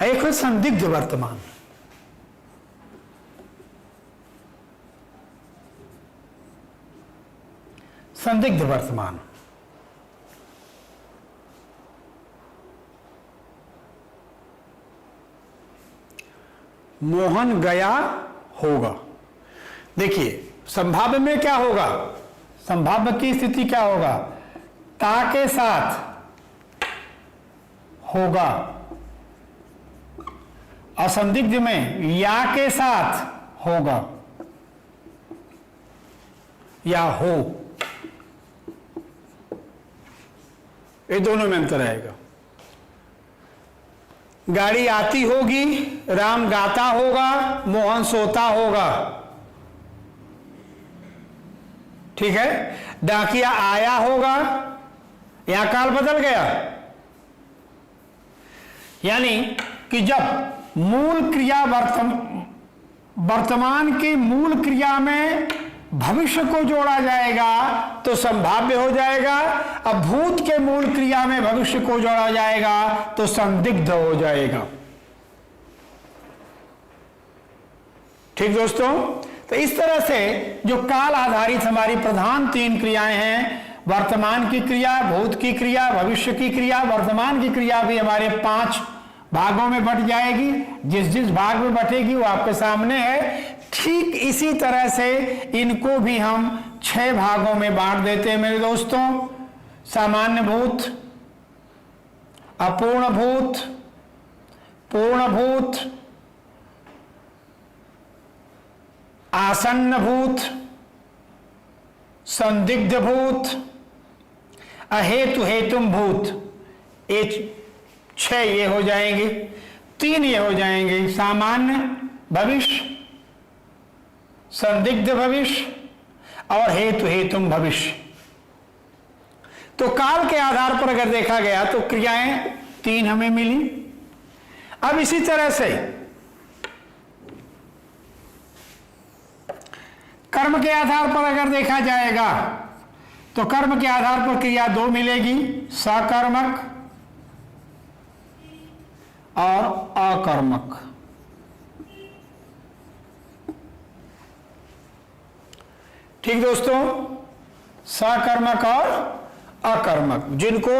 एक है संदिग्ध वर्तमान। संदिग्ध वर्तमान मोहन गया होगा। देखिए संभाव्य में क्या होगा, संभाव्य की स्थिति क्या होगा, ता के साथ होगा, असंदिग्ध में या के साथ होगा या हो, ये दोनों में अंतर आएगा। गाड़ी आती होगी, राम गाता होगा, मोहन सोता होगा। ठीक है, डाकिया आया होगा, यहां काल बदल गया। यानी कि जब मूल क्रिया वर्तमान की मूल क्रिया में भविष्य को जोड़ा जाएगा तो संभाव्य हो जाएगा, अब भूत के मूल क्रिया में भविष्य को जोड़ा जाएगा तो संदिग्ध हो जाएगा। ठीक दोस्तों, तो इस तरह से जो काल आधारित हमारी प्रधान तीन क्रियाएं हैं, वर्तमान की क्रिया, भूत की क्रिया, भविष्य की क्रिया। वर्तमान की क्रिया भी हमारे 5 भागों में बट जाएगी, जिस जिस भाग में बटेगी वो आपके सामने है। ठीक इसी तरह से इनको भी हम 6 भागों में बांट देते हैं मेरे दोस्तों। सामान्य भूत, अपूर्ण भूत, पूर्ण भूत, आसन्न भूत, संदिग्ध भूत, अहेतु हेतुम भूत। ये 6 ये हो जाएंगे, 3 ये हो जाएंगे, सामान्य भविष्य, संदिग्ध भविष्य और हेतु हेतुम भविष्य। तो काल के आधार पर अगर देखा गया तो क्रियाएं 3 हमें मिली। अब इसी तरह से कर्म के आधार पर अगर देखा जाएगा तो कर्म के आधार पर क्रिया 2 मिलेगी, सकर्मक और अकर्मक। ठीक दोस्तों, सकर्मक और अकर्मक, जिनको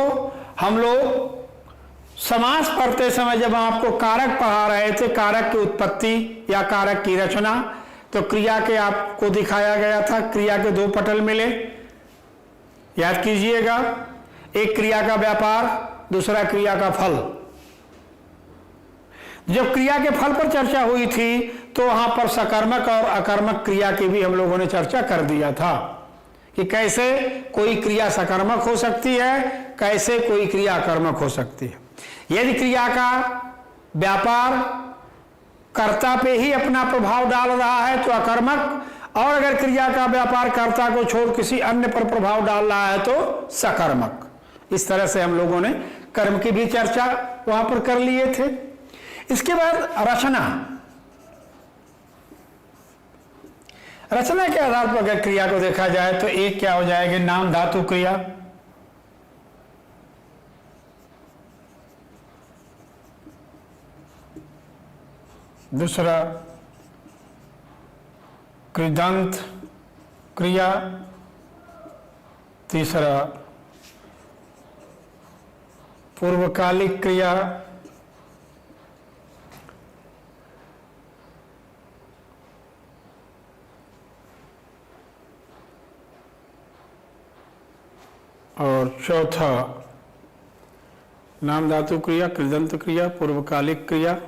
हम लोग समास पढ़ते समय जब हम आपको कारक पढ़ा रहे थे, कारक की उत्पत्ति या कारक की रचना, तो क्रिया के आपको दिखाया गया था, क्रिया के 2 पटल मिले, याद कीजिएगा। एक क्रिया का व्यापार, दूसरा क्रिया का फल। जब क्रिया के फल पर चर्चा हुई थी तो वहां पर सकर्मक और अकर्मक क्रिया की भी हम लोगों ने चर्चा कर दिया था कि कैसे कोई क्रिया सकर्मक हो सकती है, कैसे कोई क्रिया अकर्मक हो सकती है। यदि क्रिया का व्यापार कर्ता पे ही अपना प्रभाव डाल रहा है तो अकर्मक, और अगर क्रिया का व्यापार कर्ता को छोड़ किसी अन्य पर प्रभाव डाल रहा है तो सकर्मक। इस तरह से हम लोगों ने कर्म की भी चर्चा वहां पर कर लिए थे। इसके बाद रचना। रचना के आधार पर अगर क्रिया को देखा जाए तो एक क्या हो जाएगी, नाम धातु क्रिया। दूसरा कृदंत, क्रिया, तीसरा पूर्वकालिक क्रिया, और चौथा नाम धातु क्रिया, कृदंत क्रिया, पूर्वकालिक क्रिया,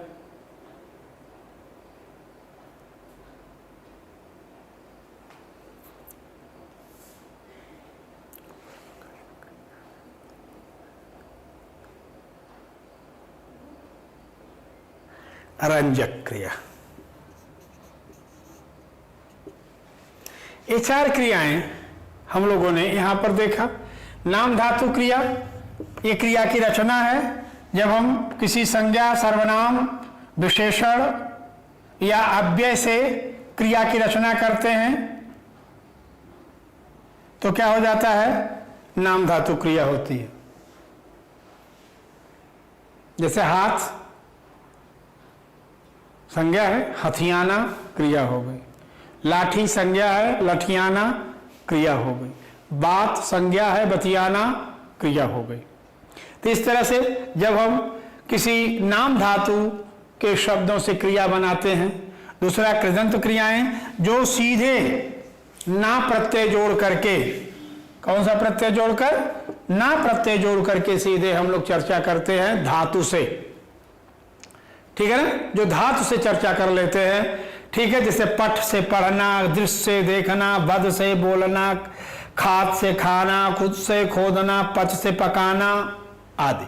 रंजक क्रिया। ये चार क्रियाएं हम लोगों ने यहां पर देखा। नाम धातु क्रिया, ये क्रिया की रचना है। जब हम किसी संज्ञा, सर्वनाम, विशेषण या अव्यय से क्रिया की रचना करते हैं तो क्या हो जाता है, नाम धातु क्रिया होती है। जैसे हाथ संज्ञा है, हथियाना क्रिया हो गई। लाठी संज्ञा है, लठियाना क्रिया हो गई। बात संज्ञा है, बतियाना क्रिया हो गई। तो इस तरह से जब हम किसी नाम धातु के शब्दों से क्रिया बनाते हैं। दूसरा कृदंत क्रियाएं, जो सीधे ना प्रत्यय जोड़ करके, कौन सा प्रत्यय जोड़कर, ना प्रत्यय जोड़ करके सीधे हम लोग चर्चा करते हैं धातु से, ठीक है ना, जो धातु से चर्चा कर लेते हैं, ठीक है। जैसे पठ से पढ़ना, दृश्य से देखना, बद से बोलना, खाद से खाना, खुद से खोदना, पच से पकाना आदि।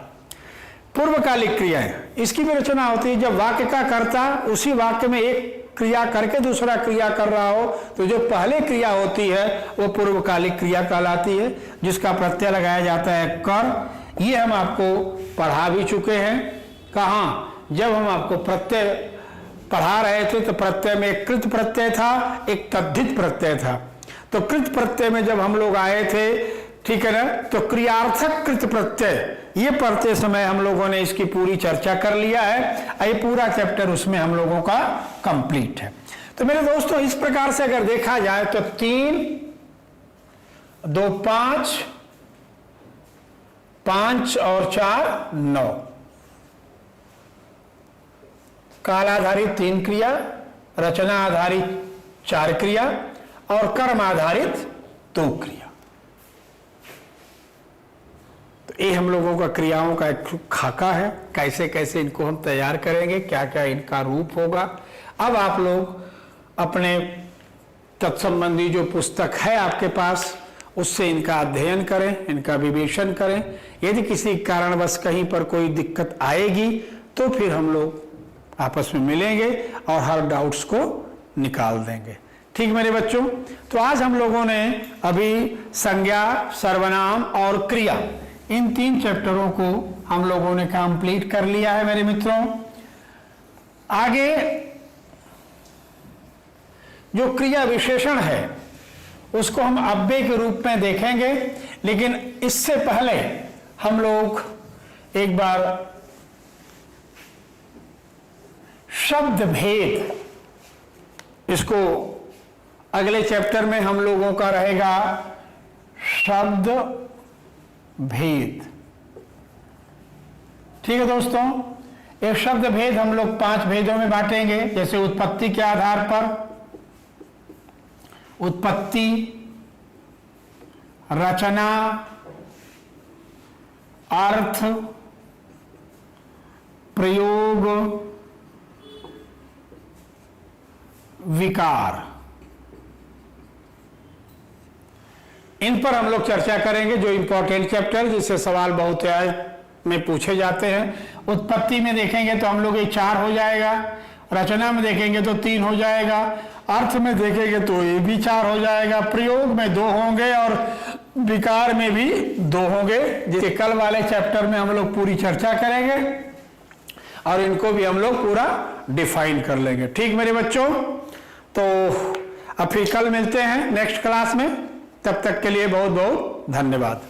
पूर्वकालिक क्रियाएं, इसकी भी रचना होती है जब वाक्य का कर्ता उसी वाक्य में एक क्रिया करके दूसरा क्रिया कर रहा हो, तो जो पहले क्रिया होती है वो पूर्वकालिक क्रिया कहलाती है, जिसका प्रत्यय लगाया जाता है कर। ये हम आपको पढ़ा भी चुके हैं। कहाँ, जब हम आपको प्रत्यय पढ़ा रहे थे तो प्रत्यय में एक कृत प्रत्यय था, एक तद्धित प्रत्यय था। तो कृत प्रत्यय में जब हम लोग आए थे, ठीक है ना, तो क्रियार्थक कृत प्रत्यय ये पढ़ते समय हम लोगों ने इसकी पूरी चर्चा कर लिया है। ये पूरा चैप्टर उसमें हम लोगों का कंप्लीट है। तो मेरे दोस्तों, इस प्रकार से अगर देखा जाए तो 3, 2, 5, 5 और 4, 9 काल आधारित 3 क्रिया, रचना आधारित 4 क्रिया और कर्म आधारित 2 क्रिया। तो ये हम लोगों का क्रियाओं का एक खाका है। कैसे कैसे इनको हम तैयार करेंगे, क्या क्या इनका रूप होगा। अब आप लोग अपने तत्संबंधी जो पुस्तक है आपके पास, उससे इनका अध्ययन करें, इनका विवेचन करें। यदि किसी कारणवश कहीं पर कोई दिक्कत आएगी तो फिर हम लोग आपस में मिलेंगे और हर डाउट्स को निकाल देंगे। ठीक मेरे बच्चों, तो आज हम लोगों ने अभी संज्ञा, सर्वनाम और क्रिया, इन 3 चैप्टरों को हम लोगों ने कंप्लीट कर लिया है मेरे मित्रों। आगे जो क्रिया विशेषण है उसको हम अव्यय के रूप में देखेंगे, लेकिन इससे पहले हम लोग एक बार शब्द भेद, इसको अगले चैप्टर में हम लोगों का रहेगा शब्द भेद। ठीक है दोस्तों, एक शब्द भेद हम लोग 5 भेदों में बांटेंगे। जैसे उत्पत्ति के आधार पर, उत्पत्ति, रचना, अर्थ, प्रयोग, विकार, इन पर हम लोग चर्चा करेंगे। जो इंपॉर्टेंट चैप्टर जिससे सवाल बहुत में पूछे जाते हैं। उत्पत्ति में देखेंगे तो हम लोग ये 4 हो जाएगा, रचना में देखेंगे तो 3 हो जाएगा, अर्थ में देखेंगे तो ये भी 4 हो जाएगा, प्रयोग में 2 होंगे और विकार में भी 2 होंगे, जिसे कल वाले चैप्टर में हम लोग पूरी चर्चा करेंगे और इनको भी हम लोग पूरा डिफाइन कर लेंगे। ठीक मेरे बच्चों, तो अब फिर कल मिलते हैं नेक्स्ट क्लास में। तब तक के लिए बहुत बहुत धन्यवाद।